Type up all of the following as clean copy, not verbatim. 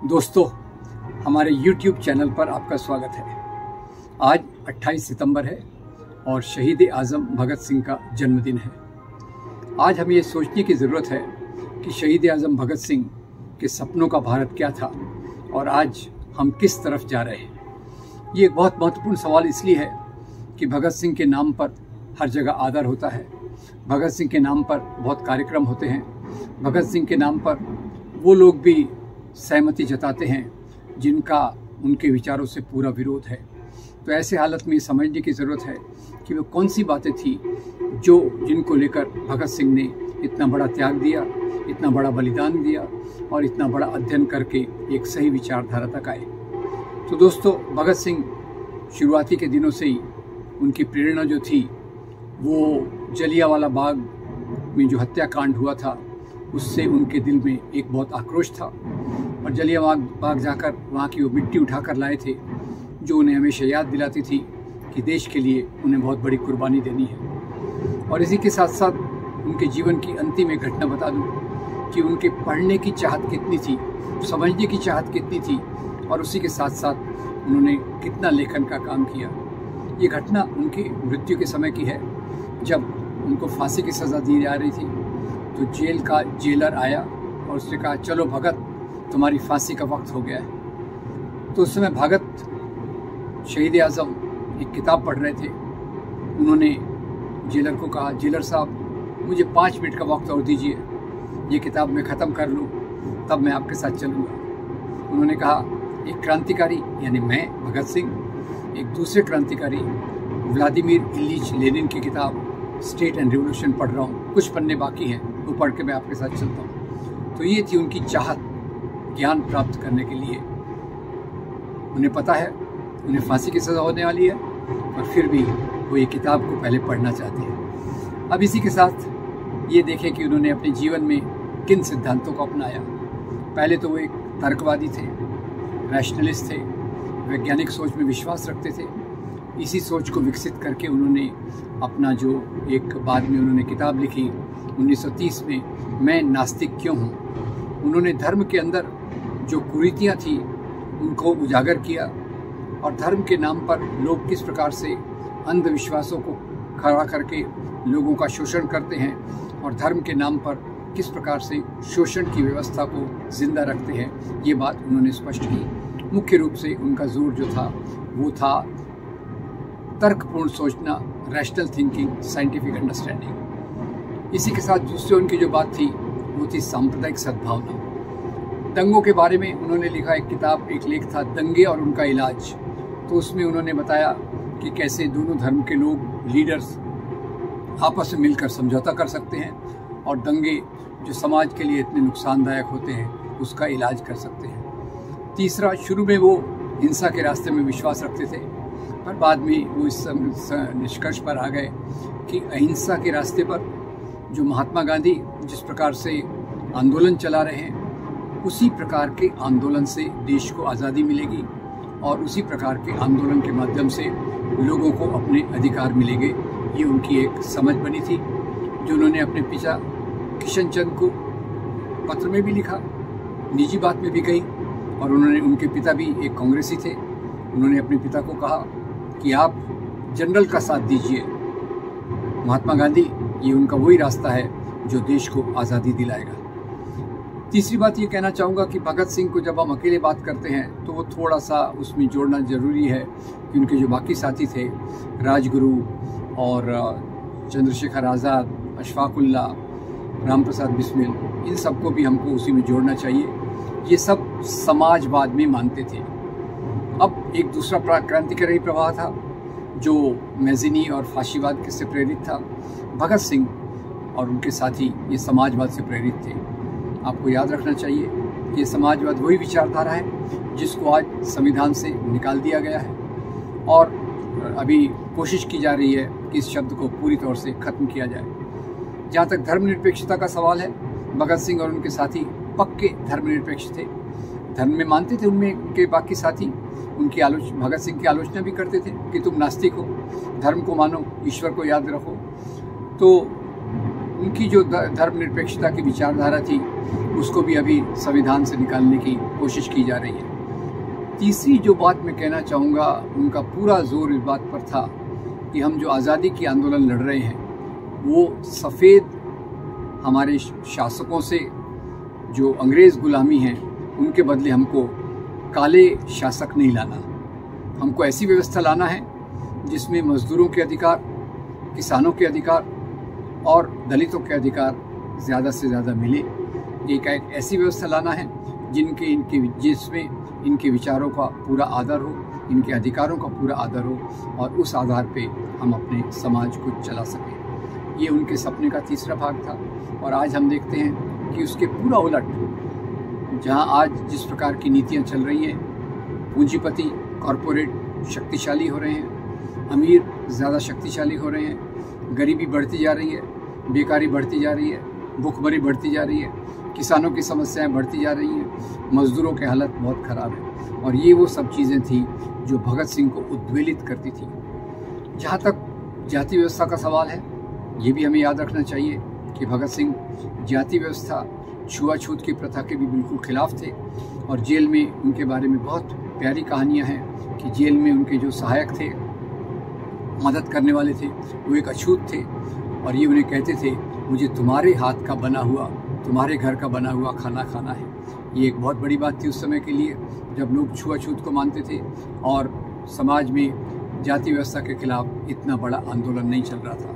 दोस्तों, हमारे YouTube channel पर आपका स्वागत है। आज 28 सितंबर है और शहीद आज़म भगत सिंह का जन्मदिन है। आज हमें ये सोचने की ज़रूरत है कि शहीद आज़म भगत सिंह के सपनों का भारत क्या था और आज हम किस तरफ जा रहे हैं। ये एक बहुत महत्वपूर्ण सवाल इसलिए है कि भगत सिंह के नाम पर हर जगह आदर होता है। भगत सिंह के नाम पर बहुत कार्यक्रम होते हैं। भगत सिंह के नाम पर वो लोग भी सहमति जताते हैं जिनका उनके विचारों से पूरा विरोध है। तो ऐसे हालत में समझने की ज़रूरत है कि वो कौन सी बातें थी जिनको लेकर भगत सिंह ने इतना बड़ा त्याग दिया, इतना बड़ा बलिदान दिया और इतना बड़ा अध्ययन करके एक सही विचारधारा तक आए। तो दोस्तों, भगत सिंह शुरुआती के दिनों से ही उनकी प्रेरणा जो थी वो जलियांवाला बाग में जो हत्याकांड हुआ था उससे उनके दिल में एक बहुत आक्रोश था और जलियांवाला बाग जाकर वहाँ की वो मिट्टी उठाकर लाए थे जो उन्हें हमेशा याद दिलाती थी कि देश के लिए उन्हें बहुत बड़ी कुर्बानी देनी है। और इसी के साथ साथ उनके जीवन की अंतिम एक घटना बता दूं कि उनके पढ़ने की चाहत कितनी थी, समझने की चाहत कितनी थी और उसी के साथ साथ उन्होंने कितना लेखन का काम किया। ये घटना उनकी मृत्यु के समय की है जब उनको फांसी की सज़ा दी जा रही थी। तो जेल का जेलर आया और उसने कहा, चलो भगत, तुम्हारी फांसी का वक्त हो गया है। तो उस समय भगत शहीद आज़म एक किताब पढ़ रहे थे। उन्होंने जेलर को कहा, जेलर साहब मुझे 5 मिनट का वक्त और दीजिए, ये किताब मैं ख़त्म कर लूँ तब मैं आपके साथ चलूँगा। उन्होंने कहा, एक क्रांतिकारी यानी मैं भगत सिंह एक दूसरे क्रांतिकारी व्लादिमीर इलीच लेनिन की किताब स्टेट एंड रिवोल्यूशन पढ़ रहा हूँ, कुछ पन्ने बाकी हैं, वो पढ़ के मैं आपके साथ चलता हूँ। तो ये थी उनकी चाहत ज्ञान प्राप्त करने के लिए। उन्हें पता है उन्हें फांसी की सज़ा होने वाली है और फिर भी वो ये किताब को पहले पढ़ना चाहते हैं। अब इसी के साथ ये देखें कि उन्होंने अपने जीवन में किन सिद्धांतों को अपनाया। पहले तो वो एक तर्कवादी थे, रैशनलिस्ट थे, वैज्ञानिक सोच में विश्वास रखते थे। इसी सोच को विकसित करके उन्होंने अपना जो एक बाद में उन्होंने किताब लिखी 1930 में, मैं नास्तिक क्यों हूँ। उन्होंने धर्म के अंदर जो कुरीतियाँ थी उनको उजागर किया और धर्म के नाम पर लोग किस प्रकार से अंधविश्वासों को खड़ा करके लोगों का शोषण करते हैं और धर्म के नाम पर किस प्रकार से शोषण की व्यवस्था को जिंदा रखते हैं, ये बात उन्होंने स्पष्ट की। मुख्य रूप से उनका जोर जो था वो था तर्कपूर्ण सोचना, रैशनल थिंकिंग, साइंटिफिक अंडरस्टैंडिंग। इसी के साथ दूसरी उनकी जो बात थी वो थी सांप्रदायिक सद्भावना। दंगों के बारे में उन्होंने लिखा एक किताब, एक लेख था दंगे और उनका इलाज। तो उसमें उन्होंने बताया कि कैसे दोनों धर्म के लोग, लीडर्स आपस में मिलकर समझौता कर सकते हैं और दंगे जो समाज के लिए इतने नुकसानदायक होते हैं उसका इलाज कर सकते हैं। तीसरा, शुरू में वो हिंसा के रास्ते में विश्वास रखते थे पर बाद में वो इस निष्कर्ष पर आ गए कि अहिंसा के रास्ते पर जो महात्मा गांधी जिस प्रकार से आंदोलन चला रहे हैं उसी प्रकार के आंदोलन से देश को आज़ादी मिलेगी और उसी प्रकार के आंदोलन के माध्यम से लोगों को अपने अधिकार मिलेंगे। ये उनकी एक समझ बनी थी जो उन्होंने अपने पिता किशन चंद को पत्र में भी लिखा, निजी बात में भी कही। और उनके पिता भी एक कांग्रेसी थे। उन्होंने अपने पिता को कहा कि आप जनरल का साथ दीजिए, महात्मा गांधी ये उनका वही रास्ता है जो देश को आज़ादी दिलाएगा। तीसरी बात ये कहना चाहूँगा कि भगत सिंह को जब हम अकेले बात करते हैं तो वो थोड़ा सा उसमें जोड़ना ज़रूरी है कि उनके जो बाकी साथी थे, राजगुरु और चंद्रशेखर आज़ाद, अशफाकुल्लाह, राम प्रसाद बिस्मिल, इन सबको भी हमको उसी में जोड़ना चाहिए। ये सब समाजवाद में मानते थे। अब एक दूसरा क्रांतिकारी प्रवाह था जो मैज़िनी और फाशीवाद से प्रेरित था। भगत सिंह और उनके साथी ये समाजवाद से प्रेरित थे। आपको याद रखना चाहिए कि समाजवाद वही विचारधारा है जिसको आज संविधान से निकाल दिया गया है और अभी कोशिश की जा रही है कि इस शब्द को पूरी तौर से खत्म किया जाए। जहाँ तक धर्मनिरपेक्षता का सवाल है, भगत सिंह और उनके साथी पक्के धर्मनिरपेक्ष थे। धर्म में मानते थे। उनमें के बाकी साथी उनकी भगत सिंह की आलोचना भी करते थे कि तुम नास्तिक हो, धर्म को मानो, ईश्वर को याद रखो। तो उनकी जो धर्मनिरपेक्षता की विचारधारा थी उसको भी अभी संविधान से निकालने की कोशिश की जा रही है। तीसरी जो बात मैं कहना चाहूँगा, उनका पूरा जोर इस बात पर था कि हम जो आज़ादी की आंदोलन लड़ रहे हैं वो सफ़ेद हमारे शासकों से, जो अंग्रेज़ गुलामी हैं, उनके बदले हमको काले शासक नहीं लाना। हमको ऐसी व्यवस्था लाना है जिसमें मज़दूरों के अधिकार, किसानों के अधिकार और दलितों के अधिकार ज़्यादा से ज़्यादा मिले। एक ऐसी व्यवस्था लाना है जिसमें इनके विचारों का पूरा आदर हो, इनके अधिकारों का पूरा आदर हो और उस आधार पे हम अपने समाज को चला सकें। ये उनके सपने का तीसरा भाग था। और आज हम देखते हैं कि उसके पूरा उलट, जहां आज जिस प्रकार की नीतियां चल रही हैं, पूंजीपति कॉरपोरेट शक्तिशाली हो रहे हैं, अमीर ज़्यादा शक्तिशाली हो रहे हैं, गरीबी बढ़ती जा रही है, बेकारी बढ़ती जा रही है, भूखमरी बढ़ती जा रही है, किसानों की समस्याएं बढ़ती जा रही हैं, मज़दूरों की हालत बहुत ख़राब है। और ये वो सब चीज़ें थी जो भगत सिंह को उद्वेलित करती थी। जहाँ तक जाति व्यवस्था का सवाल है, ये भी हमें याद रखना चाहिए कि भगत सिंह जाति व्यवस्था, छुआछूत की प्रथा के भी बिल्कुल खिलाफ थे। और जेल में उनके बारे में बहुत प्यारी कहानियाँ हैं कि जेल में उनके जो सहायक थे, मदद करने वाले थे, वो एक अछूत थे और ये उन्हें कहते थे, मुझे तुम्हारे हाथ का बना हुआ, तुम्हारे घर का बना हुआ खाना खाना है। ये एक बहुत बड़ी बात थी उस समय के लिए, जब लोग छुआछूत को मानते थे और समाज में जाति व्यवस्था के खिलाफ इतना बड़ा आंदोलन नहीं चल रहा था।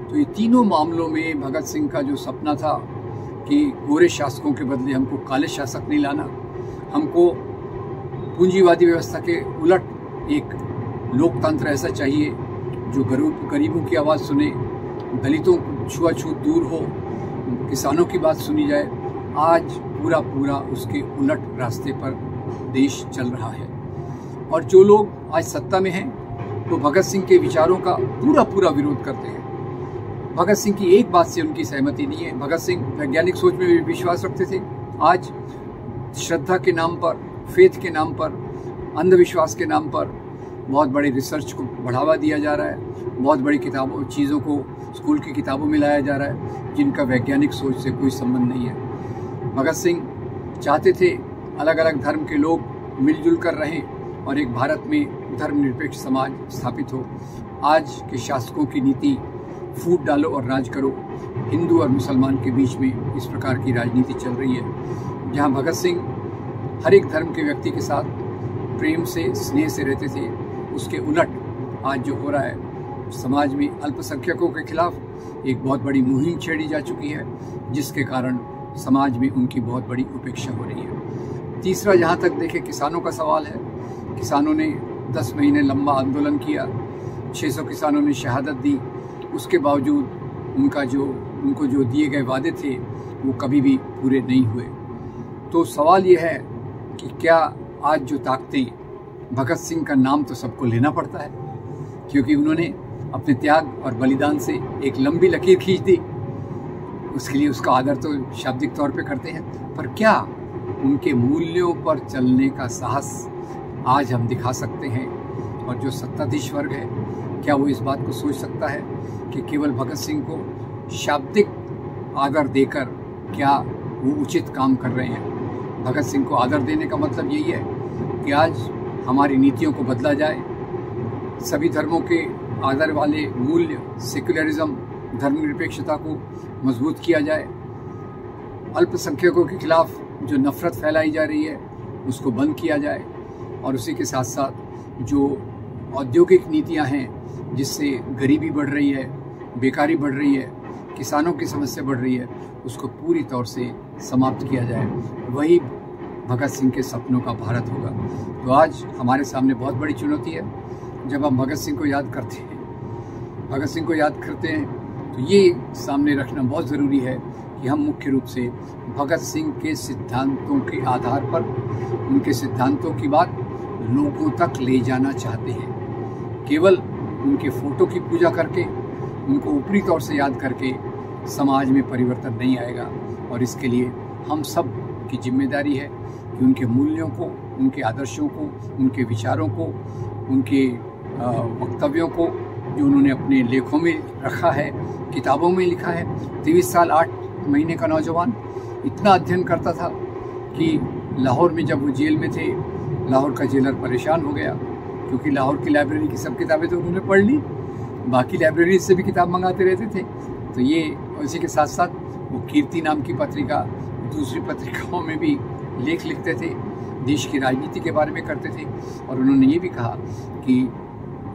तो ये तीनों मामलों में भगत सिंह का जो सपना था कि गोरे शासकों के बदले हमको काले शासक नहीं लाना, हमको पूंजीवादी व्यवस्था के उलट एक लोकतंत्र ऐसा चाहिए जो गरीबों की आवाज़ सुने, दलितों छुआछूत दूर हो, किसानों की बात सुनी जाए, आज पूरा उसके उलट रास्ते पर देश चल रहा है। और जो लोग आज सत्ता में हैं वो भगत सिंह के विचारों का पूरा विरोध करते हैं। भगत सिंह की एक बात से उनकी सहमति नहीं है। भगत सिंह वैज्ञानिक सोच में भी विश्वास रखते थे। आज श्रद्धा के नाम पर, फेथ के नाम पर, अंधविश्वास के नाम पर बहुत बड़ी रिसर्च को बढ़ावा दिया जा रहा है, बहुत बड़ी चीज़ों को स्कूल की किताबों में लाया जा रहा है जिनका वैज्ञानिक सोच से कोई संबंध नहीं है। भगत सिंह चाहते थे अलग अलग धर्म के लोग मिलजुल कर रहें और एक भारत में धर्मनिरपेक्ष समाज स्थापित हो। आज के शासकों की नीति फूट डालो और राज करो, हिंदू और मुसलमान के बीच में इस प्रकार की राजनीति चल रही है। जहां भगत सिंह हर एक धर्म के व्यक्ति के साथ प्रेम से, स्नेह से रहते थे, उसके उलट आज जो हो रहा है, समाज में अल्पसंख्यकों के खिलाफ एक बहुत बड़ी मुहिम छेड़ी जा चुकी है, जिसके कारण समाज में उनकी बहुत बड़ी उपेक्षा हो रही है। तीसरा, जहाँ तक देखें किसानों का सवाल है, किसानों ने 10 महीने लंबा आंदोलन किया, 600 किसानों ने शहादत दी, उसके बावजूद उनको जो दिए गए वादे थे वो कभी भी पूरे नहीं हुए। तो सवाल ये है कि क्या आज जो ताकतें, भगत सिंह का नाम तो सबको लेना पड़ता है क्योंकि उन्होंने अपने त्याग और बलिदान से एक लंबी लकीर खींच दी, उसके लिए उसका आदर तो शाब्दिक तौर पे करते हैं, पर क्या उनके मूल्यों पर चलने का साहस आज हम दिखा सकते हैं? और जो सत्ताधीश वर्ग है, क्या वो इस बात को सोच सकता है कि केवल भगत सिंह को शाब्दिक आदर देकर क्या वो उचित काम कर रहे हैं? भगत सिंह को आदर देने का मतलब यही है कि आज हमारी नीतियों को बदला जाए, सभी धर्मों के आदर वाले मूल्य, सेक्युलरिज्म, धर्मनिरपेक्षता को मजबूत किया जाए, अल्पसंख्यकों के खिलाफ जो नफरत फैलाई जा रही है उसको बंद किया जाए, और उसी के साथ साथ जो औद्योगिक नीतियां हैं जिससे गरीबी बढ़ रही है, बेकारी बढ़ रही है, किसानों की समस्या बढ़ रही है, उसको पूरी तौर से समाप्त किया जाए। वही भगत सिंह के सपनों का भारत होगा। तो आज हमारे सामने बहुत बड़ी चुनौती है। जब हम भगत सिंह को याद करते हैं तो ये सामने रखना बहुत ज़रूरी है कि हम मुख्य रूप से भगत सिंह के सिद्धांतों के आधार पर, उनके सिद्धांतों की बात लोगों तक ले जाना चाहते हैं। केवल उनके फ़ोटो की पूजा करके, उनको ऊपरी तौर से याद करके समाज में परिवर्तन नहीं आएगा, और इसके लिए हम सब की जिम्मेदारी है कि उनके मूल्यों को, उनके आदर्शों को, उनके विचारों को, उनके वक्तव्यों को जो उन्होंने अपने लेखों में रखा है, किताबों में लिखा है। 23 साल 8 महीने का नौजवान इतना अध्ययन करता था कि लाहौर में जब वो जेल में थे, लाहौर का जेलर परेशान हो गया, क्योंकि लाहौर की लाइब्रेरी की सब किताबें तो उन्होंने पढ़ ली, बाकी लाइब्रेरी से भी किताब मंगाते रहते थे। तो ये उसी के साथ साथ वो कीर्ति नाम की पत्रिका, दूसरी पत्रिकाओं में भी लेख लिखते थे, देश की राजनीति के बारे में करते थे। और उन्होंने ये भी कहा कि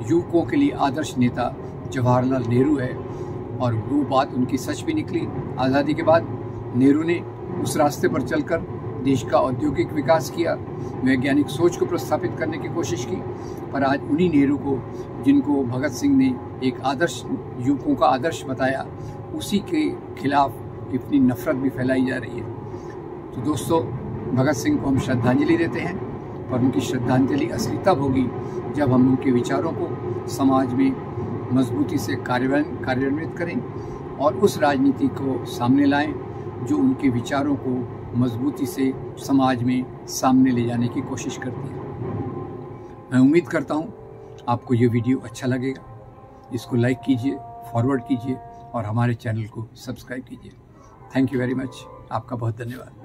युवकों के लिए आदर्श नेता जवाहरलाल नेहरू है, और वो बात उनकी सच भी निकली। आज़ादी के बाद नेहरू ने उस रास्ते पर चलकर देश का औद्योगिक विकास किया, वैज्ञानिक सोच को प्रस्थापित करने की कोशिश की। पर आज उन्हीं नेहरू को, जिनको भगत सिंह ने एक आदर्श, युवकों का आदर्श बताया, उसी के खिलाफ इतनी नफरत भी फैलाई जा रही है। तो दोस्तों, भगत सिंह को हम श्रद्धांजलि देते हैं, पर उनकी श्रद्धांजलि असली तब होगी जब हम उनके विचारों को समाज में मजबूती से कार्यान्वित करें और उस राजनीति को सामने लाएं जो उनके विचारों को मजबूती से समाज में सामने ले जाने की कोशिश करती है। मैं उम्मीद करता हूं आपको ये वीडियो अच्छा लगेगा। इसको लाइक कीजिए, फॉरवर्ड कीजिए और हमारे चैनल को सब्सक्राइब कीजिए। Thank you very much. आपका बहुत धन्यवाद।